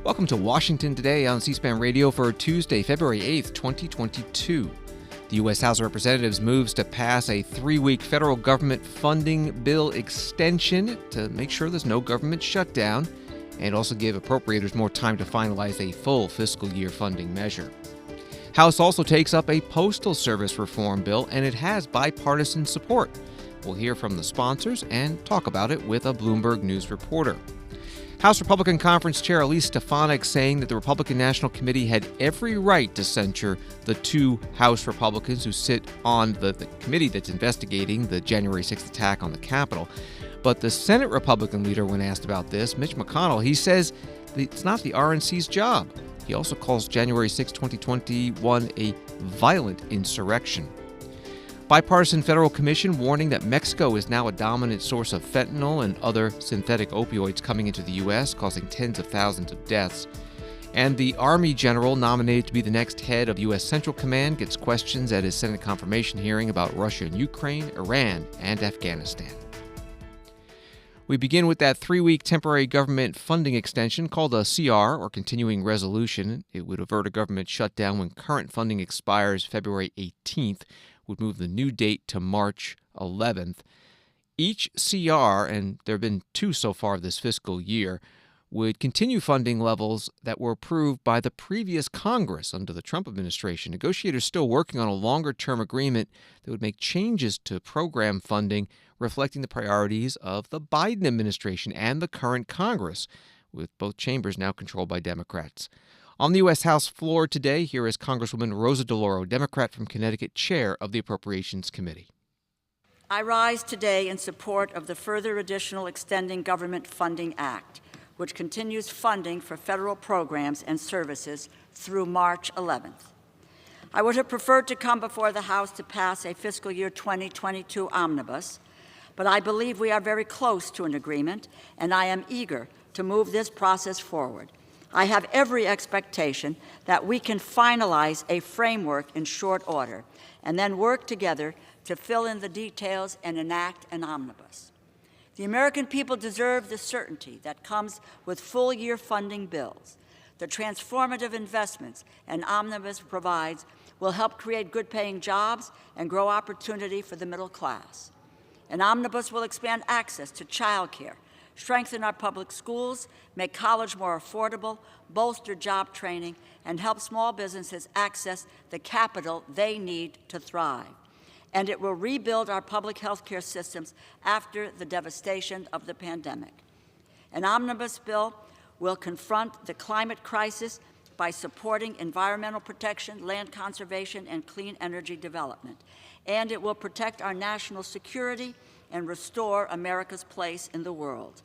Welcome to Washington Today on C-SPAN Radio for Tuesday, February 8th, 2022. The U.S. House of Representatives moves to pass a 3-week federal government funding bill extension to make sure there's no government shutdown and also give appropriators more time to finalize a full fiscal year funding measure. House also takes up a Postal Service reform bill, and it has bipartisan support. We'll hear from the sponsors and talk about it with a Bloomberg News reporter. House Republican Conference Chair Elise Stefanik saying that the Republican National Committee had every right to censure the 2 House Republicans who sit on the committee that's investigating the January 6th attack on the Capitol. But the Senate Republican leader, when asked about this, Mitch McConnell, he says it's not the RNC's job. He also calls January 6, 2021 a violent insurrection. Bipartisan federal commission warning that Mexico is now a dominant source of fentanyl and other synthetic opioids coming into the U.S., causing tens of thousands of deaths. And the Army general nominated to be the next head of U.S. Central Command gets questions at his Senate confirmation hearing about Russia and Ukraine, Iran, and Afghanistan. We begin with that 3-week temporary government funding extension called a CR, or continuing resolution. It would avert a government shutdown when current funding expires February 18th. Would move the new date to March 11th. Each CR, and there have been 2 so far this fiscal year, would continue funding levels that were approved by the previous Congress under the Trump administration. Negotiators still working on a longer-term agreement that would make changes to program funding reflecting the priorities of the Biden administration and the current Congress, with both chambers now controlled by Democrats. On the U.S. House floor today, here is Congresswoman Rosa DeLauro, Democrat from Connecticut, chair of the Appropriations Committee. I rise today in support of the Further Additional Extending Government Funding Act, which continues funding for federal programs and services through March 11th. I would have preferred to come before the House to pass a fiscal year 2022 omnibus, but I believe we are very close to an agreement, and I am eager to move this process forward. I have every expectation that we can finalize a framework in short order and then work together to fill in the details and enact an omnibus. The American people deserve the certainty that comes with full-year funding bills. The transformative investments an omnibus provides will help create good-paying jobs and grow opportunity for the middle class. An omnibus will expand access to child care, strengthen our public schools, make college more affordable, bolster job training, and help small businesses access the capital they need to thrive. And it will rebuild our public health care systems after the devastation of the pandemic. An omnibus bill will confront the climate crisis by supporting environmental protection, land conservation, and clean energy development. And it will protect our national security and restore America's place in the world.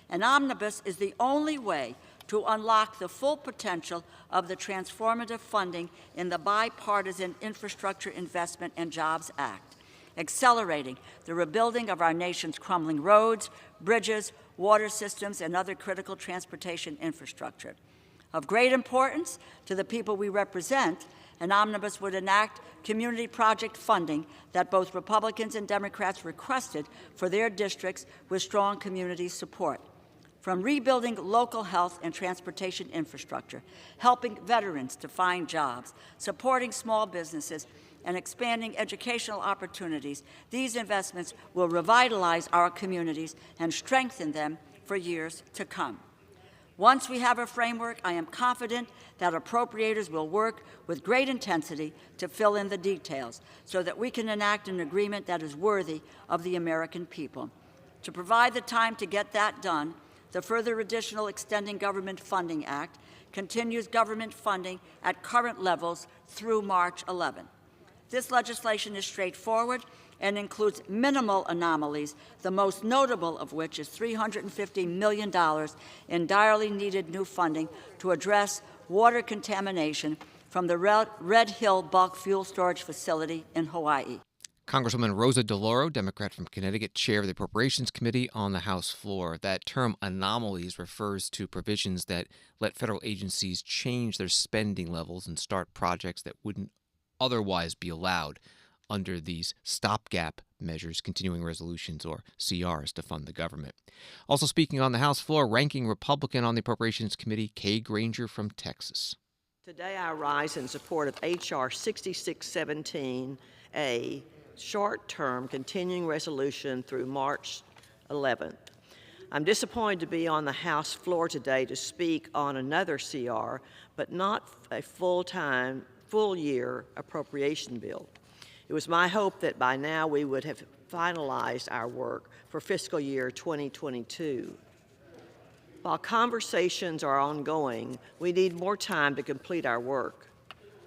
An omnibus is the only way to unlock the full potential of the transformative funding in the Bipartisan Infrastructure Investment and Jobs Act, accelerating the rebuilding of our nation's crumbling roads, bridges, water systems, and other critical transportation infrastructure. Of great importance to the people we represent, an omnibus would enact community project funding that both Republicans and Democrats requested for their districts with strong community support. From rebuilding local health and transportation infrastructure, helping veterans to find jobs, supporting small businesses, and expanding educational opportunities, these investments will revitalize our communities and strengthen them for years to come. Once we have a framework, I am confident that appropriators will work with great intensity to fill in the details so that we can enact an agreement that is worthy of the American people. To provide the time to get that done, the Further Additional Extending Government Funding Act continues government funding at current levels through March 11. This legislation is straightforward and includes minimal anomalies, the most notable of which is $350 million in direly needed new funding to address water contamination from the Red Hill bulk fuel storage facility in Hawaii. Congresswoman Rosa DeLauro, Democrat from Connecticut, chair of the Appropriations Committee on the House floor. That term anomalies refers to provisions that let federal agencies change their spending levels and start projects that wouldn't otherwise be allowed under these stopgap measures, continuing resolutions, or CRs to fund the government. Also speaking on the House floor, ranking Republican on the Appropriations Committee, Kay Granger from Texas. Today I rise in support of H.R. 6617A, short-term continuing resolution through March 11th. I'm disappointed to be on the House floor today to speak on another CR, but not a full-year appropriation bill. It was my hope that by now we would have finalized our work for fiscal year 2022. While conversations are ongoing, we need more time to complete our work.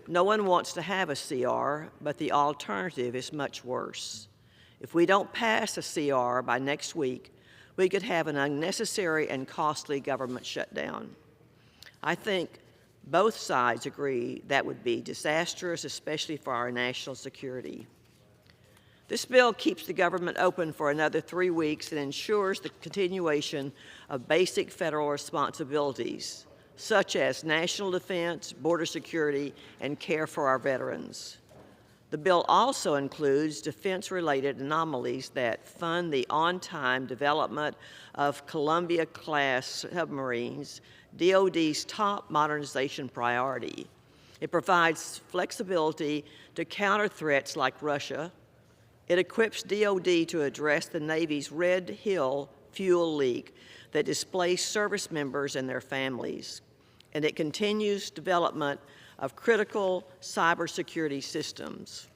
No one wants to have a CR, but the alternative is much worse. If we don't pass a CR by next week, we could have an unnecessary and costly government shutdown. I think both sides agree that would be disastrous, especially for our national security. This bill keeps the government open for another 3 weeks and ensures the continuation of basic federal responsibilities, such as national defense, border security, and care for our veterans. The bill also includes defense-related anomalies that fund the on-time development of Columbia-class submarines, DoD's top modernization priority. It provides flexibility to counter threats like Russia. It equips DoD to address the Navy's Red Hill fuel leak that displaced service members and their families. And it continues development of critical cybersecurity systems.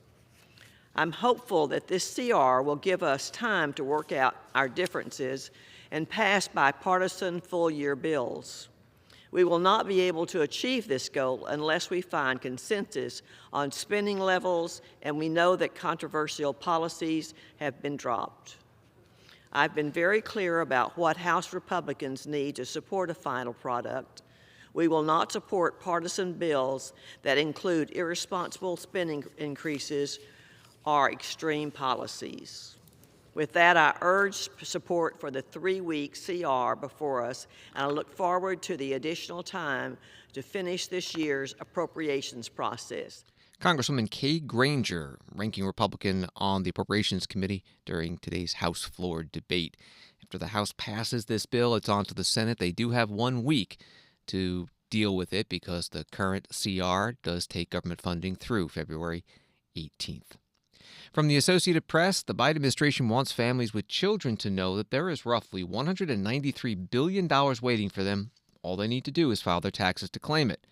I'm hopeful that this CR will give us time to work out our differences and pass bipartisan full-year bills. We will not be able to achieve this goal unless we find consensus on spending levels, and we know that controversial policies have been dropped. I've been very clear about what House Republicans need to support a final product. We will not support partisan bills that include irresponsible spending increases or extreme policies. With that, I urge support for the 3-week CR before us, and I look forward to the additional time to finish this year's appropriations process. Congresswoman Kay Granger, ranking Republican on the Appropriations Committee during today's House floor debate. After the House passes this bill, it's on to the Senate. They do have 1 week to deal with it because the current CR does take government funding through February 18th. From the Associated Press, the Biden administration wants families with children to know that there is roughly $193 billion waiting for them. All they need to do is file their taxes to claim it.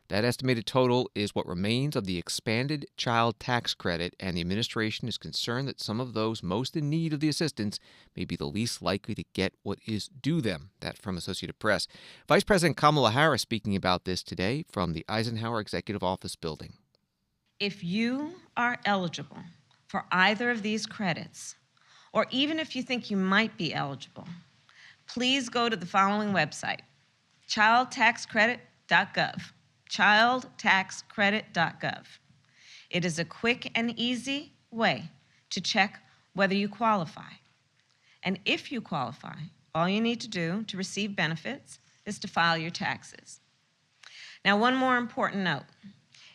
That estimated total is what remains of the expanded child tax credit, and the administration is concerned that some of those most in need of the assistance may be the least likely to get what is due them. That from Associated Press. Vice President Kamala Harris speaking about this today from the Eisenhower Executive Office building. If you are eligible for either of these credits, or even if you think you might be eligible, please go to the following website, childtaxcredit.gov. childtaxcredit.gov. It is a quick and easy way to check whether you qualify. And if you qualify, all you need to do to receive benefits is to file your taxes. Now, one more important note.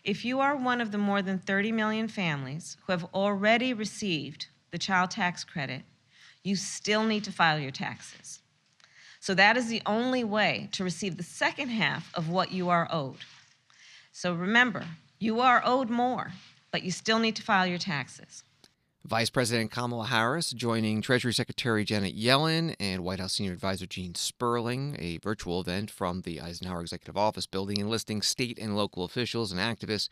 If you are one of the more than 30 million families who have already received the child tax credit, you still need to file your taxes. So that is the only way to receive the second half of what you are owed. So remember, you are owed more, but you still need to file your taxes. Vice President Kamala Harris joining Treasury Secretary Janet Yellen and White House Senior Advisor Gene Sperling, a virtual event from the Eisenhower Executive Office building, enlisting state and local officials and activists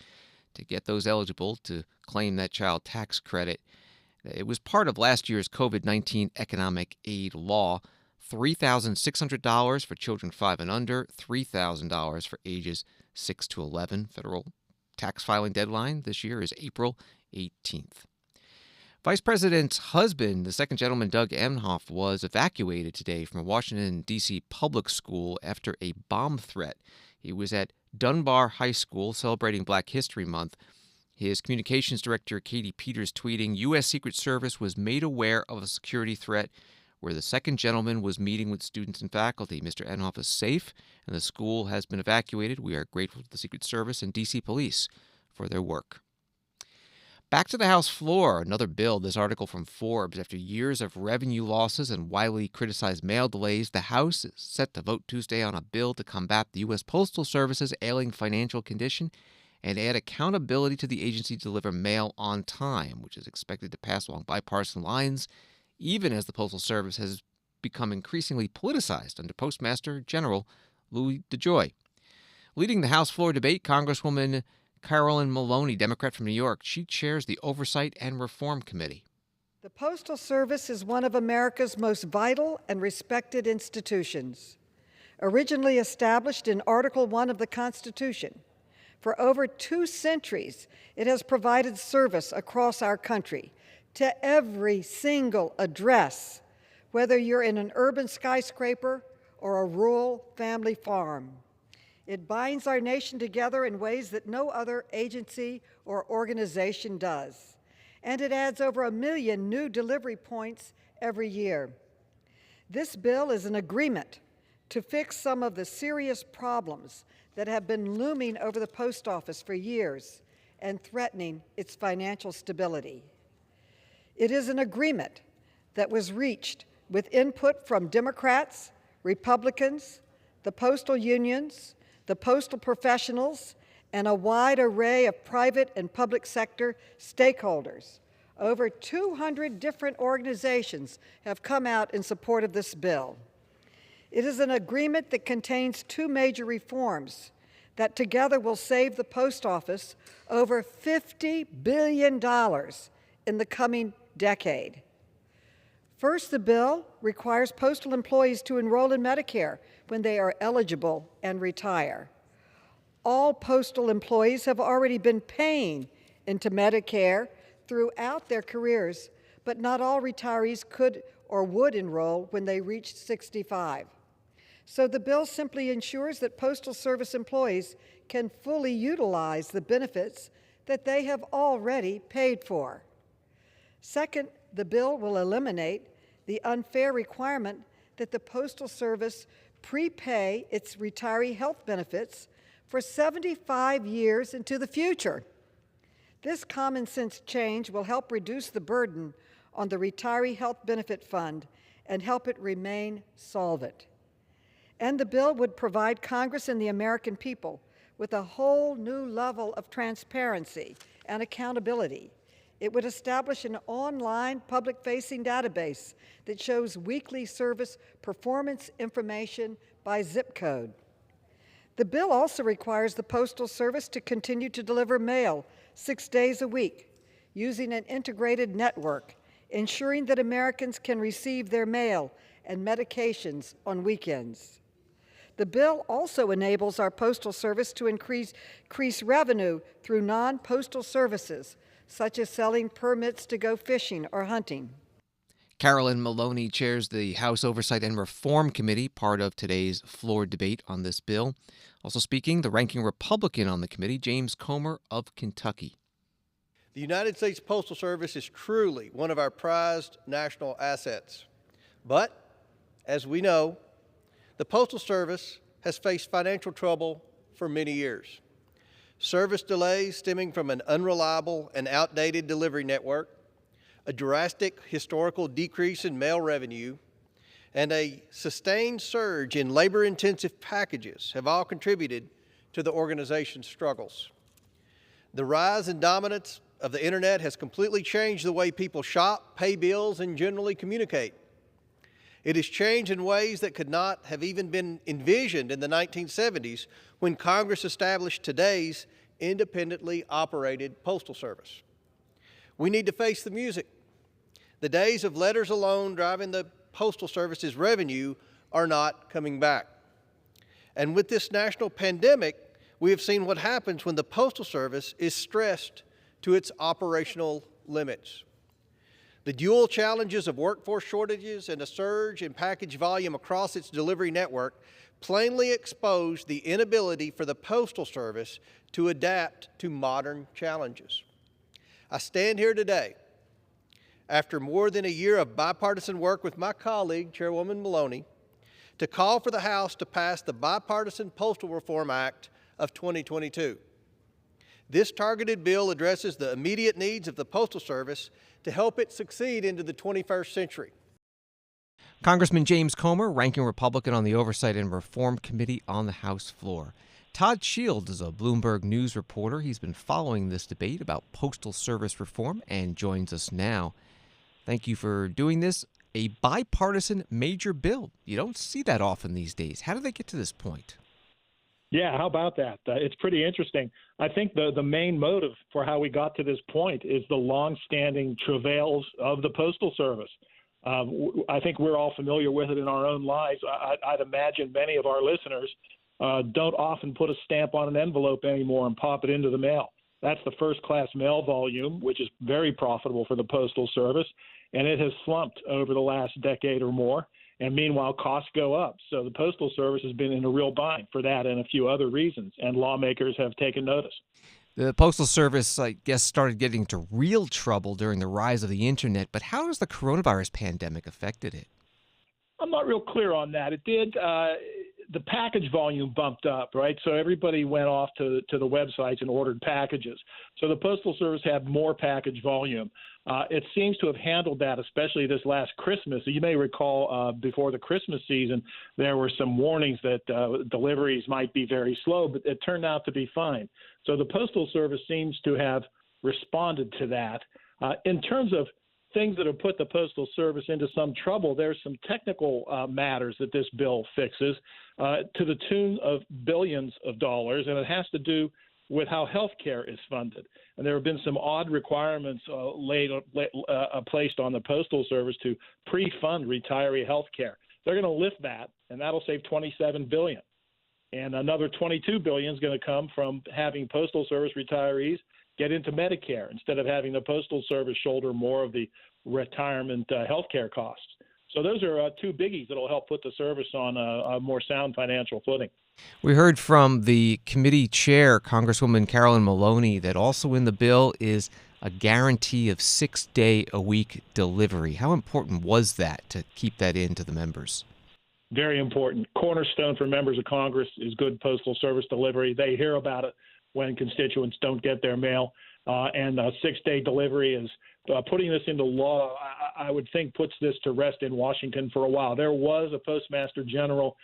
to get those eligible to claim that child tax credit. It was part of last year's COVID-19 economic aid law. $3,600 for children 5 and under, $3,000 for ages 6 to 11. Federal tax filing deadline this year is April 18th. Vice President's husband, the second gentleman, Doug Emhoff, was evacuated today from a Washington, D.C. public school after a bomb threat. He was at Dunbar High School celebrating Black History Month. His communications director, Katie Peters, tweeting, U.S. Secret Service was made aware of a security threat where the second gentleman was meeting with students and faculty. Mr. Emhoff is safe, and the school has been evacuated. We are grateful to the Secret Service and D.C. Police for their work. Back to the House floor, another bill. This article from Forbes. After years of revenue losses and widely criticized mail delays, the House is set to vote Tuesday on a bill to combat the U.S. Postal Service's ailing financial condition and add accountability to the agency to deliver mail on time, which is expected to pass along bipartisan lines, even as the Postal Service has become increasingly politicized under Postmaster General Louis DeJoy. Leading the House floor debate, Congresswoman Carolyn Maloney, Democrat from New York. She chairs the Oversight and Reform Committee. The Postal Service is one of America's most vital and respected institutions. Originally established in Article I of the Constitution, for over 2 centuries, it has provided service across our country to every single address, whether you're in an urban skyscraper or a rural family farm. It binds our nation together in ways that no other agency or organization does. And it adds over 1 million new delivery points every year. This bill is an agreement to fix some of the serious problems that have been looming over the post office for years and threatening its financial stability. It is an agreement that was reached with input from Democrats, Republicans, the postal unions, the postal professionals, and a wide array of private and public sector stakeholders. Over 200 different organizations have come out in support of this bill. It is an agreement that contains 2 major reforms that together will save the post office over $50 billion in the coming decade. First, the bill requires postal employees to enroll in Medicare when they are eligible and retire. All postal employees have already been paying into Medicare throughout their careers, but not all retirees could or would enroll when they reached 65. So the bill simply ensures that Postal Service employees can fully utilize the benefits that they have already paid for. Second, the bill will eliminate the unfair requirement that the Postal Service prepay its retiree health benefits for 75 years into the future. This common sense change will help reduce the burden on the Retiree Health Benefit Fund and help it remain solvent. And the bill would provide Congress and the American people with a whole new level of transparency and accountability. It would establish an online public-facing database that shows weekly service performance information by zip code. The bill also requires the Postal Service to continue to deliver mail 6 days a week using an integrated network, ensuring that Americans can receive their mail and medications on weekends. The bill also enables our Postal Service to increase revenue through non-postal services, such as selling permits to go fishing or hunting. Carolyn Maloney chairs the House Oversight and Reform Committee, part of today's floor debate on this bill. Also speaking, the ranking Republican on the committee, James Comer of Kentucky. The United States Postal Service is truly one of our prized national assets. But, as we know, the Postal Service has faced financial trouble for many years. Service delays stemming from an unreliable and outdated delivery network, a drastic historical decrease in mail revenue, and a sustained surge in labor-intensive packages have all contributed to the organization's struggles. The rise and dominance of the internet has completely changed the way people shop, pay bills, and generally communicate. It has changed in ways that could not have even been envisioned in the 1970s when Congress established today's independently operated Postal Service. We need to face the music. The days of letters alone driving the Postal Service's revenue are not coming back. And with this national pandemic, we have seen what happens when the Postal Service is stressed to its operational limits. The dual challenges of workforce shortages and a surge in package volume across its delivery network plainly exposed the inability for the Postal Service to adapt to modern challenges. I stand here today after more than a year of bipartisan work with my colleague, Chairwoman Maloney, to call for the House to pass the Bipartisan Postal Reform Act of 2022. This targeted bill addresses the immediate needs of the Postal Service to help it succeed into the 21st century. Congressman James Comer, ranking Republican on the Oversight and Reform Committee on the House floor. Todd Shields is a Bloomberg News reporter. He's been following this debate about Postal Service reform and joins us now. Thank you for doing this. A bipartisan major bill. You don't see that often these days. How did they get to this point? Yeah, how about that? It's pretty interesting. I think the main motive for how we got to this point is the longstanding travails of the Postal Service. I think we're all familiar with it in our own lives. I'd imagine many of our listeners don't often put a stamp on an envelope anymore and pop it into the mail. That's the first-class mail volume, which is very profitable for the Postal Service, and it has slumped over the last decade or more. And meanwhile, costs go up. So the Postal Service has been in a real bind for that and a few other reasons, and lawmakers have taken notice. The Postal Service, I guess, started getting into real trouble during the rise of the Internet, but how has the coronavirus pandemic affected it? I'm not real clear on that. It did. The package volume bumped up, right? So everybody went off to the websites and ordered packages. So the Postal Service had more package volume. It seems to have handled that, especially this last Christmas. You may recall before the Christmas season, there were some warnings that deliveries might be very slow, but it turned out to be fine. So the Postal Service seems to have responded to that. In terms of things that have put the Postal Service into some trouble, there's some technical matters that this bill fixes to the tune of billions of dollars, and it has to do with how health care is funded. And there have been some odd requirements placed on the Postal Service to pre-fund retiree health care. They're going to lift that, and that'll save $27 billion. And another $22 billion is going to come from having Postal Service retirees get into Medicare instead of having the Postal Service shoulder more of the retirement health care costs. So those are two biggies that will help put the service on a more sound financial footing. We heard from the committee chair, Congresswoman Carolyn Maloney, that also in the bill is a guarantee of 6-day-a-week delivery. How important was that to keep that in to the members? Very important. Cornerstone for members of Congress is good Postal Service delivery. They hear about it when constituents don't get their mail. And 6-day delivery is putting this into law, I would think, puts this to rest in Washington for a while. There was a Postmaster General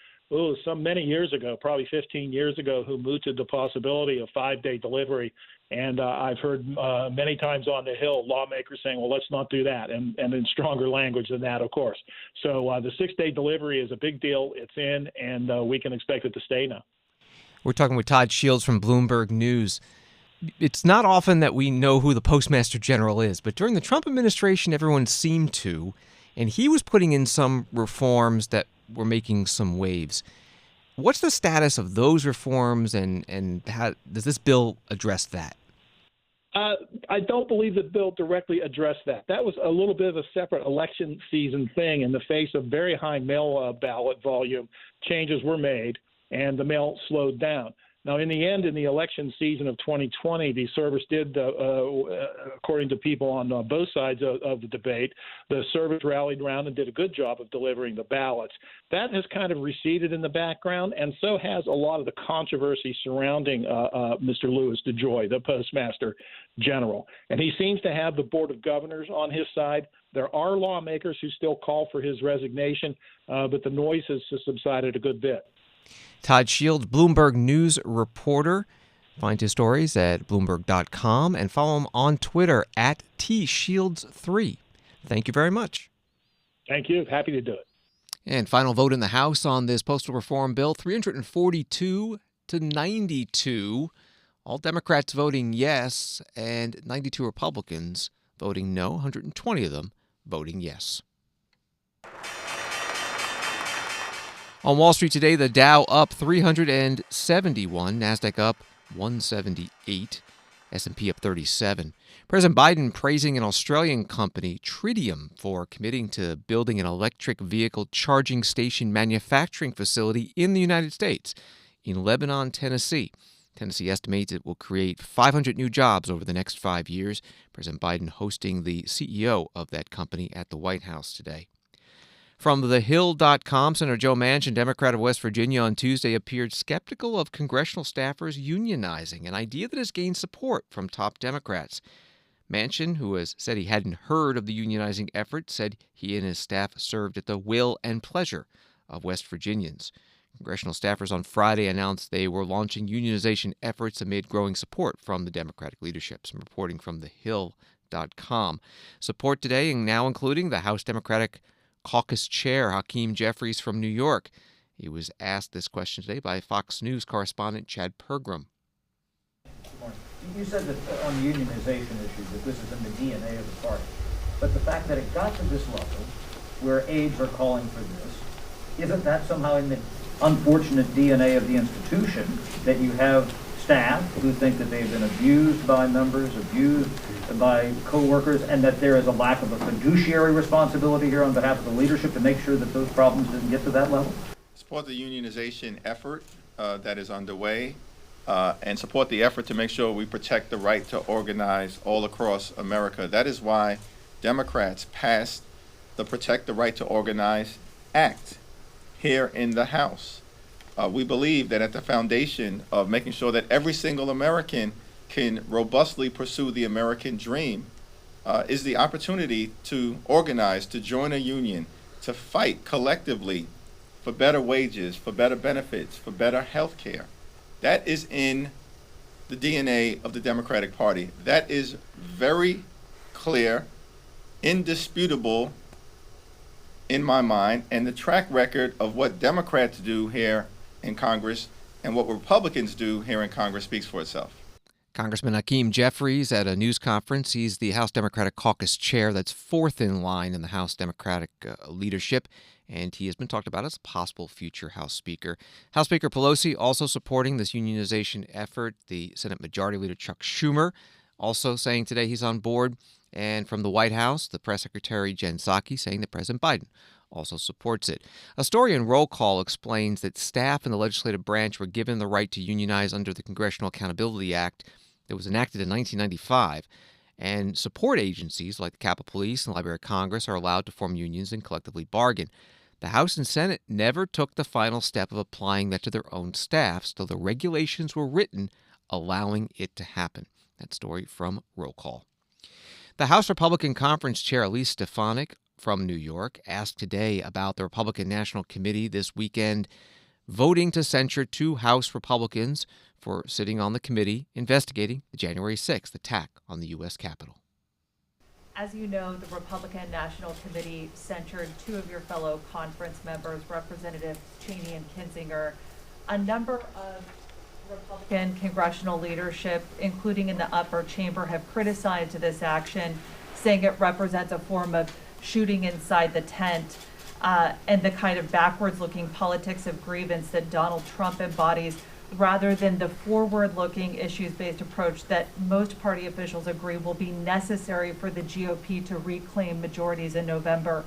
many years ago, probably 15 years ago, who mooted the possibility of 5-day delivery. And I've heard many times on the Hill lawmakers saying, well, let's not do that, and in stronger language than that, of course. So the 6-day delivery is a big deal. It's in, and we can expect it to stay now. We're talking with Todd Shields from Bloomberg News. It's not often that we know who the Postmaster General is, but during the Trump administration, everyone seemed to, and he was putting in some reforms that were making some waves. What's the status of those reforms, and how does this bill address that? I don't believe the bill directly addressed that. That was a little bit of a separate election season thing. In the face of very high mail ballot volume, changes were made, and the mail slowed down. Now, in the end, in the election season of 2020, the service did, according to people on both sides of the debate, the service rallied around and did a good job of delivering the ballots. That has kind of receded in the background, and so has a lot of the controversy surrounding Mr. Louis DeJoy, the Postmaster General. And he seems to have the Board of Governors on his side. There are lawmakers who still call for his resignation, but the noise has subsided a good bit. Todd Shields, Bloomberg News reporter. Find his stories at Bloomberg.com and follow him on Twitter at TShields3. Thank you very much. Thank you. Happy to do it. And final vote in the House on this postal reform bill, 342 to 92. All Democrats voting yes, and 92 Republicans voting no, 120 of them voting yes. On Wall Street today, the Dow up 371, NASDAQ up 178, S&P up 37. President Biden praising an Australian company, Tritium, for committing to building an electric vehicle charging station manufacturing facility in the United States, in Lebanon, Tennessee. Tennessee estimates it will create 500 new jobs over the next 5 years. President Biden hosting the CEO of that company at the White House today. From thehill.com, Senator Joe Manchin, Democrat of West Virginia, on Tuesday appeared skeptical of congressional staffers unionizing, an idea that has gained support from top Democrats. Manchin, who has said he hadn't heard of the unionizing effort, said he and his staff served at the will and pleasure of West Virginians. Congressional staffers on Friday announced they were launching unionization efforts amid growing support from the Democratic leadership. Some reporting from thehill.com. Support today, now including the House Democratic Caucus Chair, Hakeem Jeffries from New York. He was asked this question today by Fox News correspondent Chad Pergram. You said that on the unionization issue that this is in the DNA of the party. But the fact that it got to this level, where aides are calling for this, isn't that somehow in the unfortunate DNA of the institution that you have staff who think that they've been abused by members, abused by co-workers, and that there is a lack of a fiduciary responsibility here on behalf of the leadership to make sure that those problems didn't get to that level? Support the unionization effort that is underway and support the effort to make sure we protect the right to organize all across America. That is why Democrats passed the Protect the Right to Organize Act here in the House. We believe that at the foundation of making sure that every single American can robustly pursue the American dream is the opportunity to organize, to join a union, to fight collectively for better wages, for better benefits, for better health care. That is in the DNA of the Democratic Party. That is very clear, indisputable in my mind, and the track record of what Democrats do here in Congress and what Republicans do here in Congress speaks for itself. Congressman Hakeem Jeffries at a news conference. He's the House Democratic Caucus Chair. That's fourth in line in the House Democratic leadership, and he has been talked about as a possible future House Speaker. House Speaker Pelosi also supporting this unionization effort. The Senate Majority Leader Chuck Schumer also saying today he's on board. And from the White House, the Press Secretary Jen Psaki saying that President Biden also supports it. A story in Roll Call explains that staff in the legislative branch were given the right to unionize under the Congressional Accountability Act that was enacted in 1995. And support agencies like the Capitol Police and Library of Congress are allowed to form unions and collectively bargain. The House and Senate never took the final step of applying that to their own staffs, though the regulations were written allowing it to happen. That story from Roll Call. The House Republican Conference Chair Elise Stefanik from New York asked today about the Republican National Committee this weekend voting to censure two House Republicans for sitting on the committee investigating the January 6th attack on the U.S. Capitol. As you know, the Republican National Committee censured two of your fellow conference members, Representatives Cheney and Kinzinger. A number of Republican congressional leadership, including in the upper chamber, have criticized this action, saying it represents a form of shooting inside the tent and the kind of backwards-looking politics of grievance that Donald Trump embodies, rather than the forward-looking issues-based approach that most party officials agree will be necessary for the GOP to reclaim majorities in November.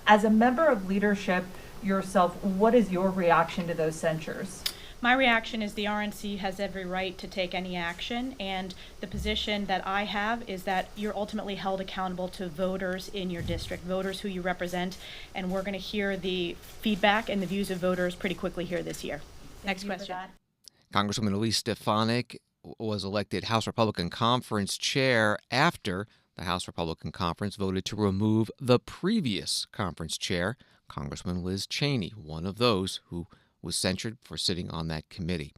As a member of leadership yourself, what is your reaction to those censures? My reaction is the RNC has every right to take any action, and the position that I have is that you're ultimately held accountable to voters in your district, voters who you represent, and we're going to hear the feedback and the views of voters pretty quickly here this year. Next question. Congresswoman Elise Stefanik was elected House Republican Conference Chair after the House Republican Conference voted to remove the previous conference chair, Congressman Liz Cheney, one of those who was censured for sitting on that committee.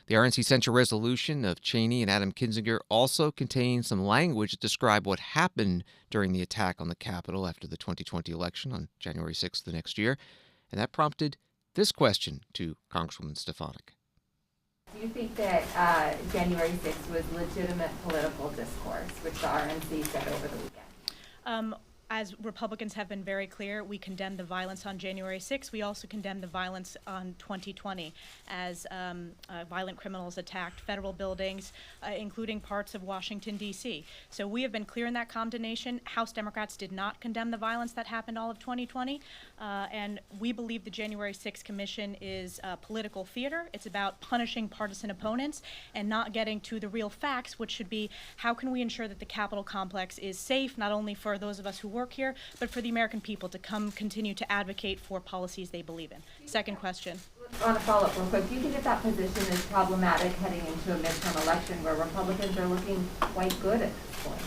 The RNC censure resolution of Cheney and Adam Kinzinger also contains some language to describe what happened during the attack on the Capitol after the 2020 election on January 6th the next year, and that prompted this question to Congresswoman Stefanik. Do you think that January 6th was legitimate political discourse, which the RNC said over the weekend? As Republicans have been very clear, we condemn the violence on January 6th. We also condemn the violence on 2020 as violent criminals attacked federal buildings, including parts of Washington, D.C. So we have been clear in that condemnation. House Democrats did not condemn the violence that happened all of 2020. And we believe the January 6th Commission is political theater. It's about punishing partisan opponents and not getting to the real facts, which should be how can we ensure that the Capitol complex is safe, not only for those of us who work here, but for the American people to continue to advocate for policies they believe in. Second question. On a follow-up real quick, do you think that position is problematic heading into a midterm election where Republicans are looking quite good at this point?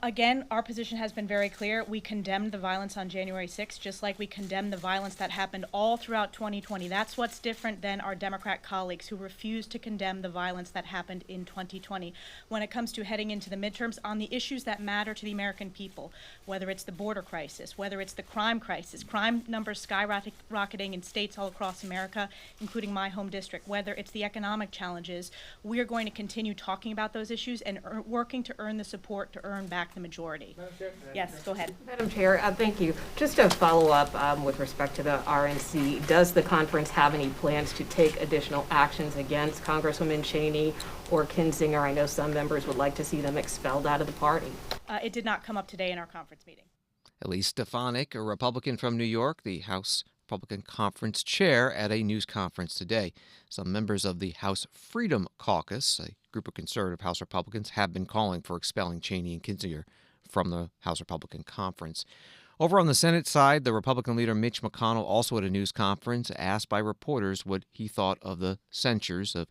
Again, our position has been very clear. We condemned the violence on January 6th, just like we condemned the violence that happened all throughout 2020. That's what's different than our Democrat colleagues who refuse to condemn the violence that happened in 2020. When it comes to heading into the midterms on the issues that matter to the American people, whether it's the border crisis, whether it's the crime crisis, crime numbers skyrocketing in states all across America, including my home district, whether it's the economic challenges, we are going to continue talking about those issues and working to earn the support to earn back the majority. Yes, go ahead. Madam Chair, thank you. Just a follow-up with respect to the RNC. Does the conference have any plans to take additional actions against Congresswoman Cheney or Kinzinger? I know some members would like to see them expelled out of the party. It did not come up today in our conference meeting. Elise Stefanik, a Republican from New York, the House Republican Conference chair at a news conference today. Some members of the House Freedom Caucus, a group of conservative House Republicans, have been calling for expelling Cheney and Kinzinger from the House Republican Conference. Over on the Senate side, the Republican leader Mitch McConnell, also at a news conference, asked by reporters what he thought of the censures of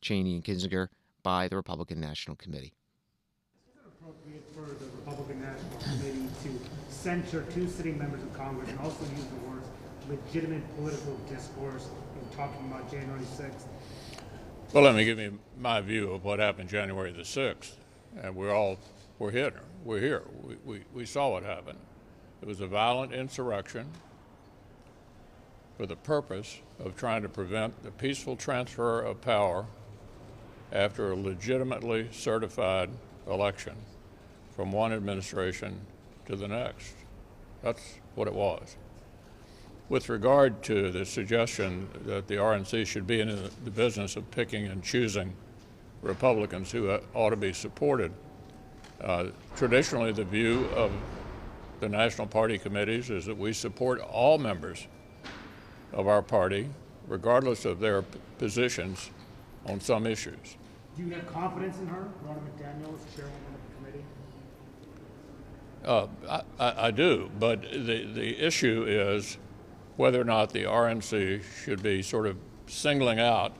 Cheney and Kinzinger by the Republican National Committee. Is it appropriate for the Republican National Committee to censure two sitting members of Congress and also use the words legitimate political discourse in talking about January 6th? Well, let me give you my view of what happened January the 6th. And we're here. We saw what happened. It was a violent insurrection for the purpose of trying to prevent the peaceful transfer of power after a legitimately certified election from one administration to the next. That's what it was. With regard to the suggestion that the RNC should be in the business of picking and choosing Republicans who ought to be supported, traditionally the view of the national party committees is that we support all members of our party, regardless of their positions on some issues. Do you have confidence in her, Ronna McDaniel, as chairwoman of the committee? I do, but the issue is whether or not the RNC should be sort of singling out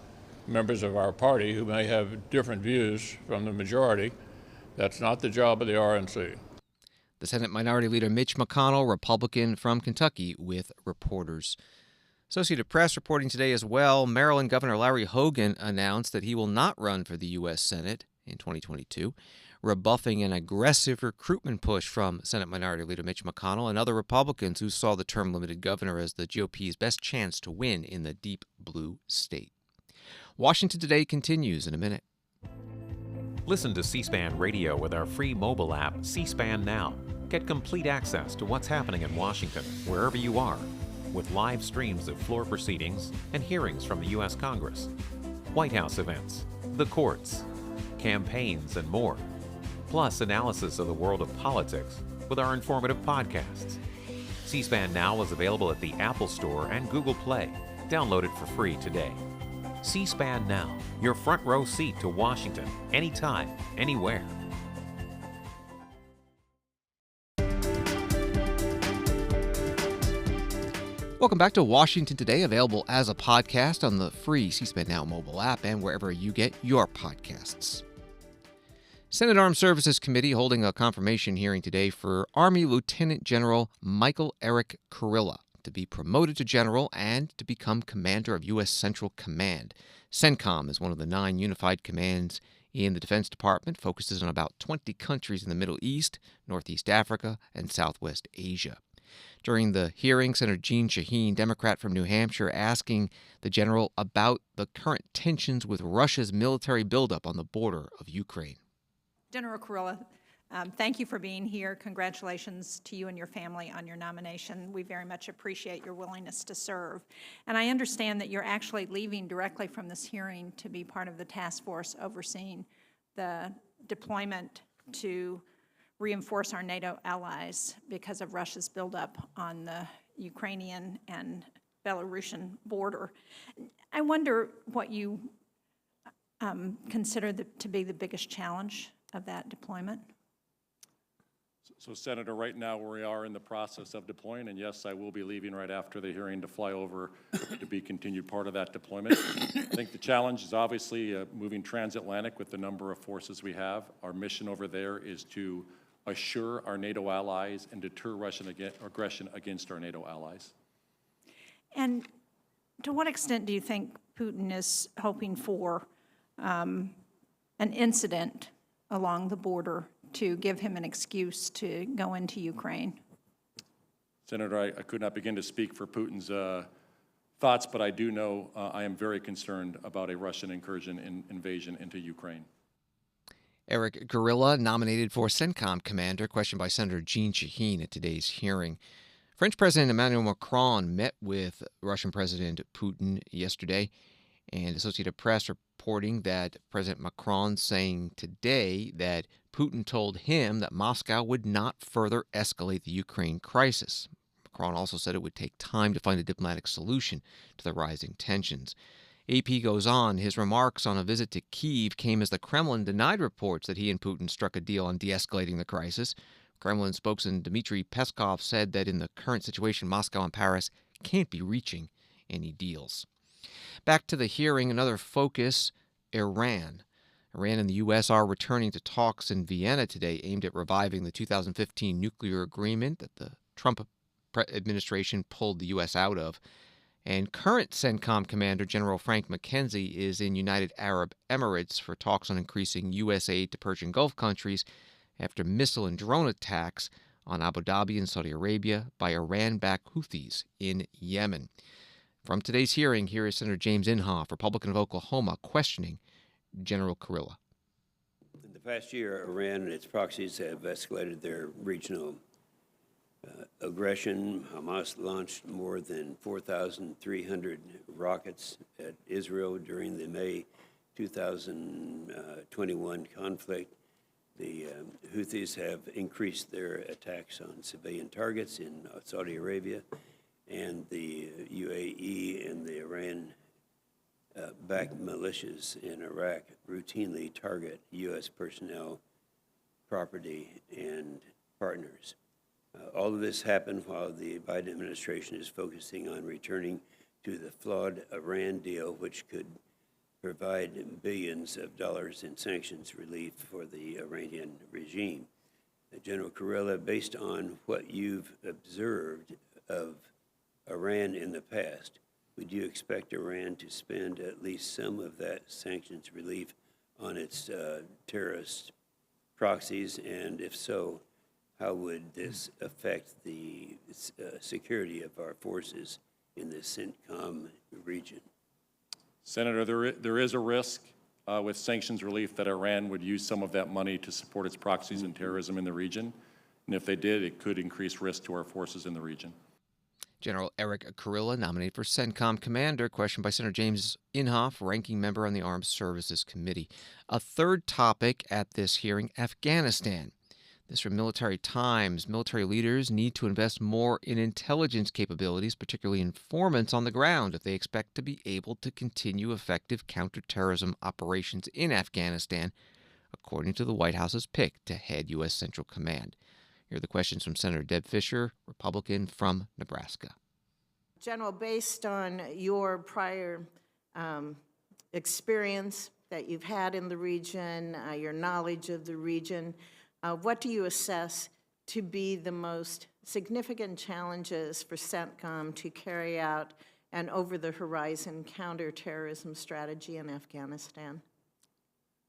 members of our party who may have different views from the majority. That's not the job of the RNC. The Senate Minority Leader Mitch McConnell, Republican from Kentucky, with reporters. Associated Press reporting today as well, Maryland Governor Larry Hogan announced that he will not run for the U.S. Senate in 2022, rebuffing an aggressive recruitment push from Senate Minority Leader Mitch McConnell and other Republicans who saw the term-limited governor as the GOP's best chance to win in the deep blue state. Washington Today continues in a minute. Listen to C-SPAN Radio with our free mobile app, C-SPAN Now. Get complete access to what's happening in Washington, wherever you are, with live streams of floor proceedings and hearings from the U.S. Congress, White House events, the courts, campaigns, and more. Plus analysis of the world of politics with our informative podcasts. C-SPAN Now is available at the Apple Store and Google Play. Download it for free today. C-SPAN Now, your front row seat to Washington, anytime, anywhere. Welcome back to Washington Today, available as a podcast on the free C-SPAN Now mobile app and wherever you get your podcasts. Senate Armed Services Committee holding a confirmation hearing today for Army Lieutenant General Michael Eric Kurilla to be promoted to general and to become commander of U.S. Central Command. CENTCOM is one of the 9 unified commands in the Defense Department, focuses on about 20 countries in the Middle East, Northeast Africa, and Southwest Asia. During the hearing, Senator Jeanne Shaheen, Democrat from New Hampshire, asking the general about the current tensions with Russia's military buildup on the border of Ukraine. General Kurilla, thank you for being here. Congratulations to you and your family on your nomination. We very much appreciate your willingness to serve. And I understand that you're actually leaving directly from this hearing to be part of the task force overseeing the deployment to reinforce our NATO allies because of Russia's buildup on the Ukrainian and Belarusian border. I wonder what you consider to be the biggest challenge of that deployment? So, Senator, right now we are in the process of deploying, and yes, I will be leaving right after the hearing to fly over to be continued part of that deployment. I think the challenge is obviously moving transatlantic with the number of forces we have. Our mission over there is to assure our NATO allies and deter Russian aggression against our NATO allies. And to what extent do you think Putin is hoping for an incident along the border to give him an excuse to go into Ukraine? Senator, I could not begin to speak for Putin's thoughts, but I do know I am very concerned about a Russian incursion and invasion into Ukraine. Eric Gorilla, nominated for CENTCOM Commander, questioned by Senator Jeanne Shaheen at today's hearing. French President Emmanuel Macron met with Russian President Putin yesterday, and Associated Press reporting that President Macron saying today that Putin told him that Moscow would not further escalate the Ukraine crisis. Macron also said it would take time to find a diplomatic solution to the rising tensions. AP goes on, his remarks on a visit to Kyiv came as the Kremlin denied reports that he and Putin struck a deal on de-escalating the crisis. Kremlin spokesman Dmitry Peskov said that in the current situation, Moscow and Paris can't be reaching any deals. Back to the hearing, another focus, Iran. Iran and the U.S. are returning to talks in Vienna today aimed at reviving the 2015 nuclear agreement that the Trump administration pulled the U.S. out of. And current CENTCOM Commander General Frank McKenzie is in United Arab Emirates for talks on increasing U.S. aid to Persian Gulf countries after missile and drone attacks on Abu Dhabi and Saudi Arabia by Iran-backed Houthis in Yemen. From today's hearing, here is Senator James Inhofe, Republican of Oklahoma, questioning General Kurilla. In the past year, Iran and its proxies have escalated their regional aggression. Hamas launched more than 4,300 rockets at Israel during the May 2021 conflict. The Houthis have increased their attacks on civilian targets in Saudi Arabia, and the UAE and the Iran-backed militias in Iraq routinely target U.S. personnel, property, and partners. All of this happened while the Biden administration is focusing on returning to the flawed Iran deal, which could provide billions of dollars in sanctions relief for the Iranian regime. General Kurilla, based on what you've observed of Iran in the past, would you expect Iran to spend at least some of that sanctions relief on its terrorist proxies? And if so, how would this affect the security of our forces in the CENTCOM region? Senator, there is a risk with sanctions relief that Iran would use some of that money to support its proxies and terrorism in the region. And if they did, it could increase risk to our forces in the region. General Eric Kurilla, nominated for CENTCOM Commander, questioned by Senator James Inhofe, ranking member on the Armed Services Committee. A third topic at this hearing, Afghanistan. This from Military Times. Military leaders need to invest more in intelligence capabilities, particularly informants on the ground, if they expect to be able to continue effective counter-terrorism operations in Afghanistan, according to the White House's pick to head U.S. Central Command. Here are the questions from Senator Deb Fischer, Republican from Nebraska. General, based on your prior experience that you've had in the region, your knowledge of the region, what do you assess to be the most significant challenges for CENTCOM to carry out an over-the-horizon counterterrorism strategy in Afghanistan?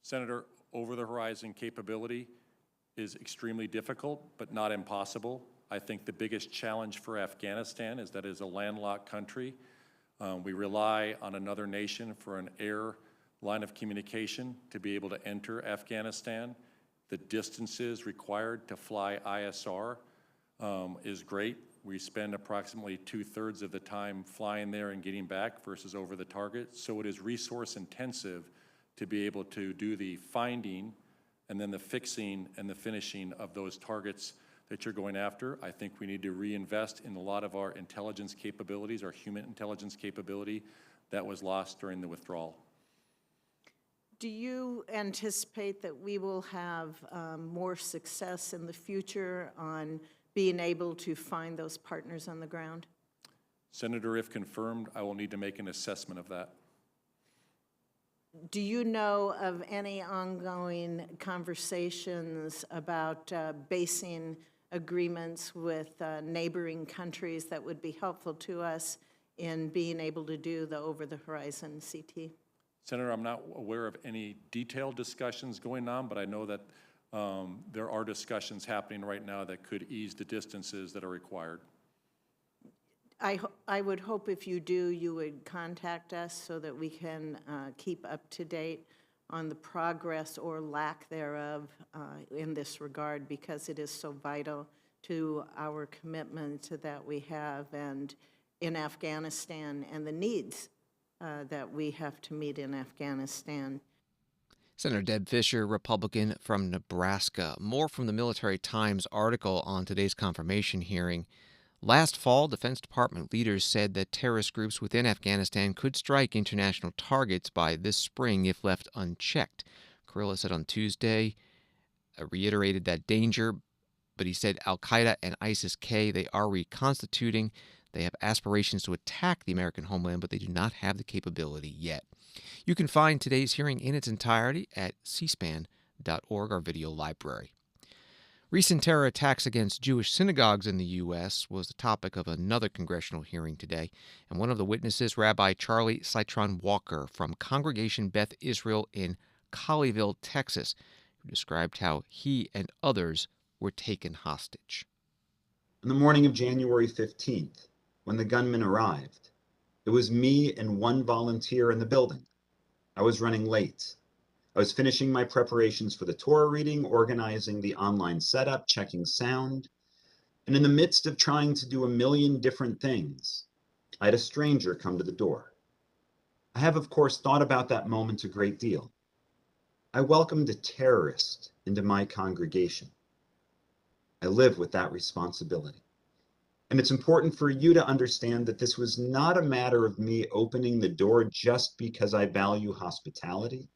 Senator, over-the-horizon capability is extremely difficult, but not impossible. I think the biggest challenge for Afghanistan is that it is a landlocked country. We rely on another nation for an air line of communication to be able to enter Afghanistan. The distances required to fly ISR is great. We spend approximately 2/3 of the time flying there and getting back versus over the target. So it is resource intensive to be able to do the finding and then the fixing and the finishing of those targets that you're going after. I think we need to reinvest in a lot of our intelligence capabilities, our human intelligence capability that was lost during the withdrawal. Do you anticipate that we will have more success in the future on being able to find those partners on the ground? Senator, if confirmed, I will need to make an assessment of that. Do you know of any ongoing conversations about basing agreements with neighboring countries that would be helpful to us in being able to do the over-the-horizon CT? Senator, I'm not aware of any detailed discussions going on, but I know that there are discussions happening right now that could ease the distances that are required. I would hope if you do, you would contact us so that we can keep up to date on the progress or lack thereof in this regard, because it is so vital to our commitment that we have and in Afghanistan and the needs that we have to meet in Afghanistan. Senator Deb Fischer, Republican from Nebraska. More from the Military Times article on today's confirmation hearing. Last fall, Defense Department leaders said that terrorist groups within Afghanistan could strike international targets by this spring if left unchecked. Kurilla said on Tuesday, reiterated that danger, but he said al-Qaeda and ISIS-K, they are reconstituting. They have aspirations to attack the American homeland, but they do not have the capability yet. You can find today's hearing in its entirety at cspan.org, our video library. Recent terror attacks against Jewish synagogues in the U.S. was the topic of another congressional hearing today, and one of the witnesses, Rabbi Charlie Citron Walker from Congregation Beth Israel in Colleyville, Texas, who described how he and others were taken hostage. On the morning of January 15th, when the gunman arrived, it was me and one volunteer in the building. I was running late. I was finishing my preparations for the Torah reading, organizing the online setup, checking sound, and in the midst of trying to do a million different things, I had a stranger come to the door. I have, of course, thought about that moment a great deal. I welcomed a terrorist into my congregation. I live with that responsibility. And it's important for you to understand that this was not a matter of me opening the door just because I value hospitality.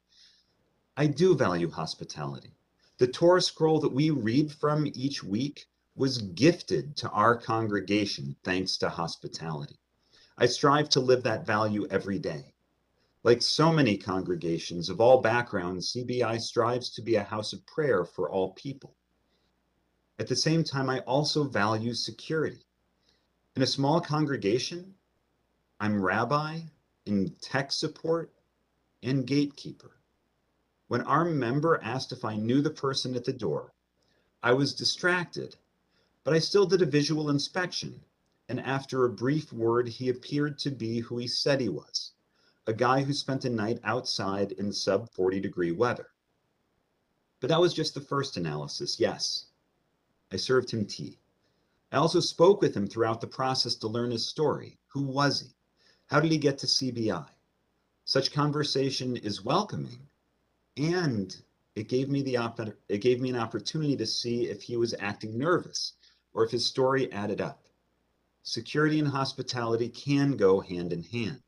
I do value hospitality. The Torah scroll that we read from each week was gifted to our congregation thanks to hospitality. I strive to live that value every day. Like so many congregations of all backgrounds, CBI strives to be a house of prayer for all people. At the same time, I also value security. In a small congregation, I'm rabbi, in tech support, and gatekeeper. When our member asked if I knew the person at the door, I was distracted, but I still did a visual inspection, and after a brief word, he appeared to be who he said he was, a guy who spent a night outside in sub-40-degree weather. But that was just the first analysis, yes. I served him tea. I also spoke with him throughout the process to learn his story. Who was he? How did he get to CBI? Such conversation is welcoming, and it gave me an opportunity to see if he was acting nervous or if his story added up. Security and hospitality can go hand in hand.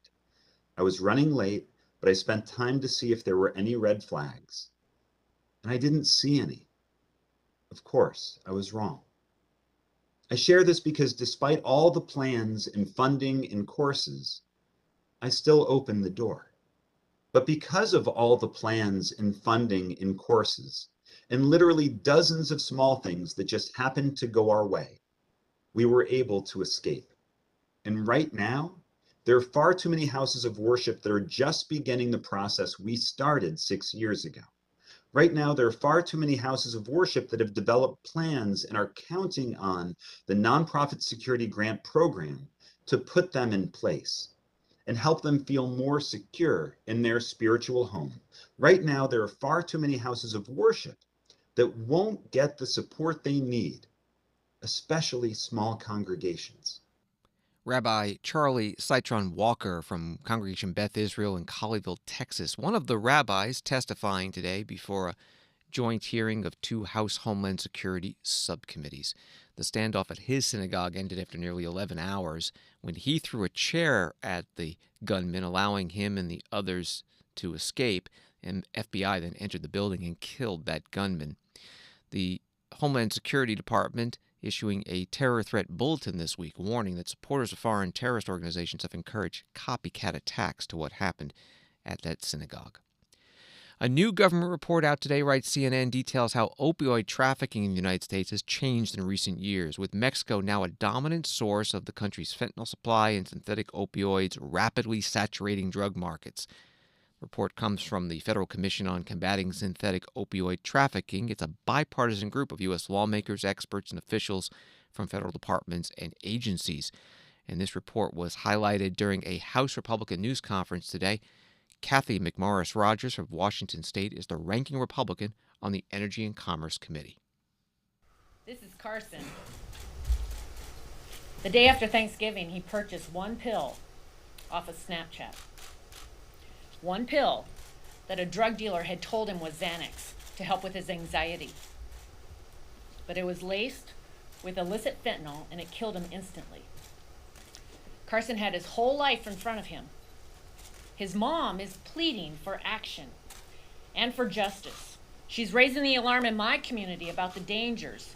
I was running late, but I spent time to see if there were any red flags, and I didn't see any. Of course, I was wrong. I share this because despite all the plans and funding and courses, I still opened the door. But because of all the plans and funding and courses, and literally dozens of small things that just happened to go our way, we were able to escape. And right now, there are far too many houses of worship that are just beginning the process we started 6 years ago. Right now, there are far too many houses of worship that have developed plans and are counting on the Nonprofit Security Grant Program to put them in place and help them feel more secure in their spiritual home. Right now, there are far too many houses of worship that won't get the support they need, especially small congregations. Rabbi Charlie Citron Walker from Congregation Beth Israel in Colleyville, Texas, one of the rabbis testifying today before a joint hearing of two House Homeland Security subcommittees. The standoff at his synagogue ended after nearly 11 hours when he threw a chair at the gunman, allowing him and the others to escape, and FBI then entered the building and killed that gunman. The Homeland Security Department issuing a terror threat bulletin this week, warning that supporters of foreign terrorist organizations have encouraged copycat attacks to what happened at that synagogue. A new government report out today, writes CNN, details how opioid trafficking in the United States has changed in recent years, with Mexico now a dominant source of the country's fentanyl supply and synthetic opioids rapidly saturating drug markets. The report comes from the Federal Commission on Combating Synthetic Opioid Trafficking. It's a bipartisan group of U.S. lawmakers, experts, and officials from federal departments and agencies. And this report was highlighted during a House Republican news conference today. Kathy McMorris Rodgers from Washington State is the ranking Republican on the Energy and Commerce Committee. This is Carson. The day after Thanksgiving, he purchased one pill off of Snapchat. One pill that a drug dealer had told him was Xanax to help with his anxiety. But it was laced with illicit fentanyl and it killed him instantly. Carson had his whole life in front of him. His mom is pleading for action and for justice. She's raising the alarm in my community about the dangers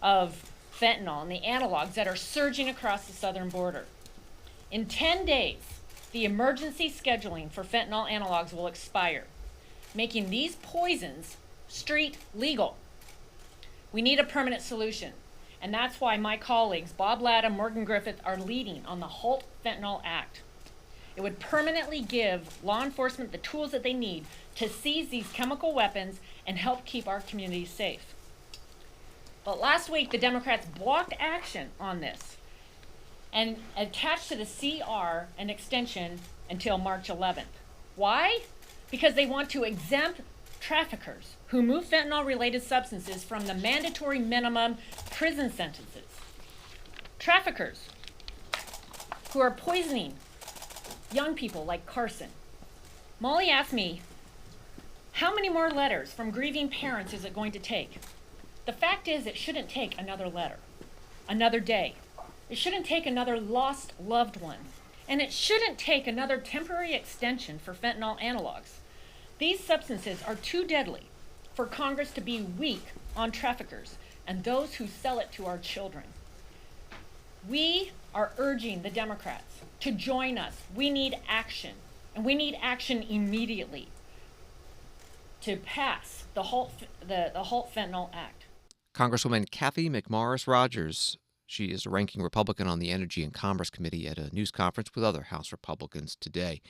of fentanyl and the analogs that are surging across the southern border. In 10 days, the emergency scheduling for fentanyl analogs will expire, making these poisons street legal. We need a permanent solution, and that's why my colleagues, Bob Latta and Morgan Griffith, are leading on the Halt Fentanyl Act. It would permanently give law enforcement the tools that they need to seize these chemical weapons and help keep our communities safe. But last week, the Democrats blocked action on this and attached to the CR an extension until March 11th. Why? Because they want to exempt traffickers who move fentanyl-related substances from the mandatory minimum prison sentences. Traffickers who are poisoning young people like Carson. Molly asked me, how many more letters from grieving parents is it going to take? The fact is, it shouldn't take another letter, another day. It shouldn't take another lost loved one. And it shouldn't take another temporary extension for fentanyl analogs. These substances are too deadly for Congress to be weak on traffickers and those who sell it to our children. We are urging the Democrats to join us. We need action, and we need action immediately to pass the Halt Fentanyl Act. Congresswoman Kathy McMorris Rodgers. She is a ranking Republican on the Energy and Commerce Committee at a news conference with other House Republicans today.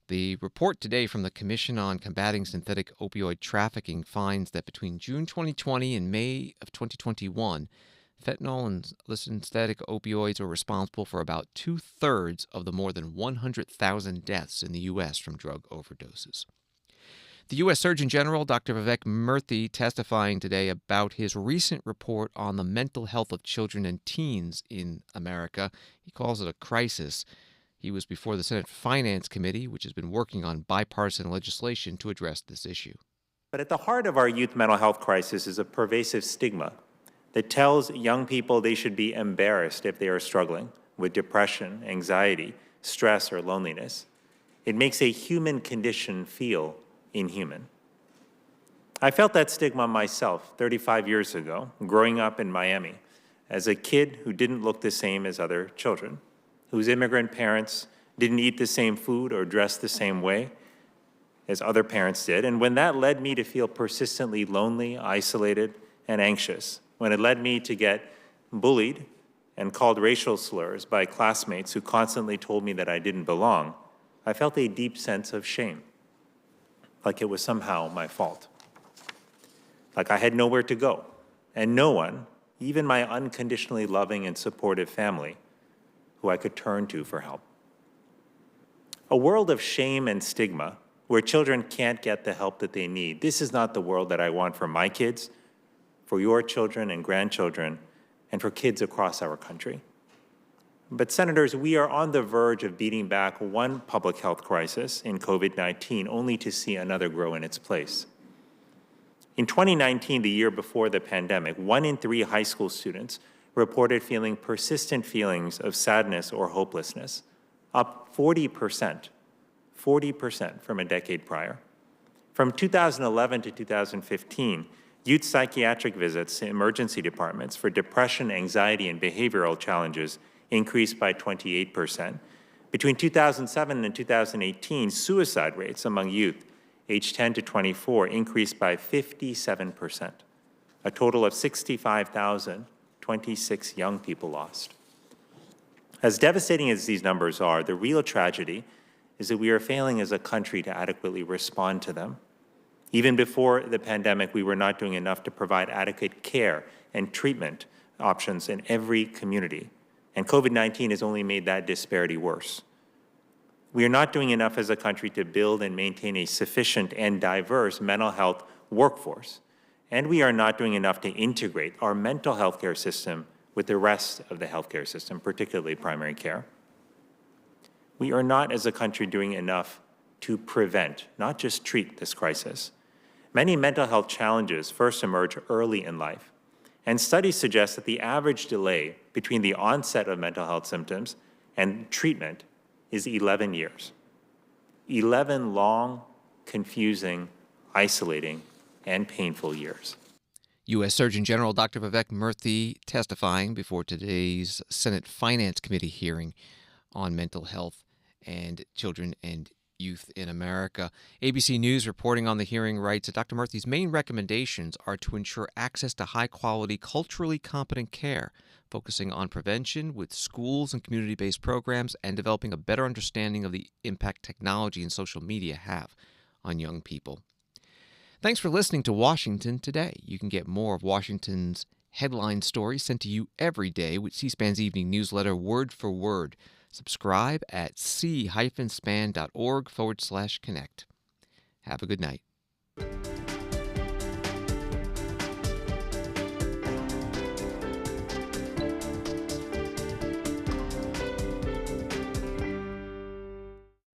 The report today from the Commission on Combating Synthetic Opioid Trafficking finds that between June 2020 and May of 2021, fentanyl and synthetic opioids were responsible for about 2/3 of the more than 100,000 deaths in the U.S. from drug overdoses. The U.S. Surgeon General, Dr. Vivek Murthy, testifying today about his recent report on the mental health of children and teens in America. He calls it a crisis. He was before the Senate Finance Committee, which has been working on bipartisan legislation to address this issue. But at the heart of our youth mental health crisis is a pervasive stigma that tells young people they should be embarrassed if they are struggling with depression, anxiety, stress, or loneliness. It makes a human condition feel inhuman. I felt that stigma myself 35 years ago, growing up in Miami, as a kid who didn't look the same as other children, whose immigrant parents didn't eat the same food or dress the same way as other parents did. And when that led me to feel persistently lonely, isolated, and anxious, when it led me to get bullied and called racial slurs by classmates who constantly told me that I didn't belong, I felt a deep sense of shame, like it was somehow my fault, like I had nowhere to go, and no one, even my unconditionally loving and supportive family, who I could turn to for help. A world of shame and stigma where children can't get the help that they need. This is not the world that I want for my kids, for your children and grandchildren, and for kids across our country. But senators, we are on the verge of beating back one public health crisis in COVID-19 only to see another grow in its place. In 2019, the year before the pandemic, 1 in 3 high school students reported feeling persistent feelings of sadness or hopelessness, up 40% from a decade prior. From 2011 to 2015, youth psychiatric visits to emergency departments for depression, anxiety, and behavioral challenges increased by 28%. Between 2007 and 2018, suicide rates among youth aged 10 to 24 increased by 57%, a total of 65,026 young people lost. As devastating as these numbers are, the real tragedy is that we are failing as a country to adequately respond to them. Even before the pandemic, we were not doing enough to provide adequate care and treatment options in every community, and COVID-19 has only made that disparity worse. We are not doing enough as a country to build and maintain a sufficient and diverse mental health workforce, and we are not doing enough to integrate our mental health care system with the rest of the healthcare system, particularly primary care. We are not, as a country, doing enough to prevent, not just treat, this crisis. Many mental health challenges first emerge early in life, and studies suggest that the average delay between the onset of mental health symptoms and treatment is 11 years. 11 long, confusing, isolating, and painful years. U.S. Surgeon General Dr. Vivek Murthy testifying before today's Senate Finance Committee hearing on mental health and children and youth in America. ABC News reporting on the hearing writes that Dr. Murthy's main recommendations are to ensure access to high-quality, culturally competent care, focusing on prevention with schools and community-based programs, and developing a better understanding of the impact technology and social media have on young people. Thanks for listening to Washington Today. You can get more of Washington's headline stories sent to you every day with C-SPAN's evening newsletter, Word for Word. Subscribe at c-span.org/connect. Have a good night.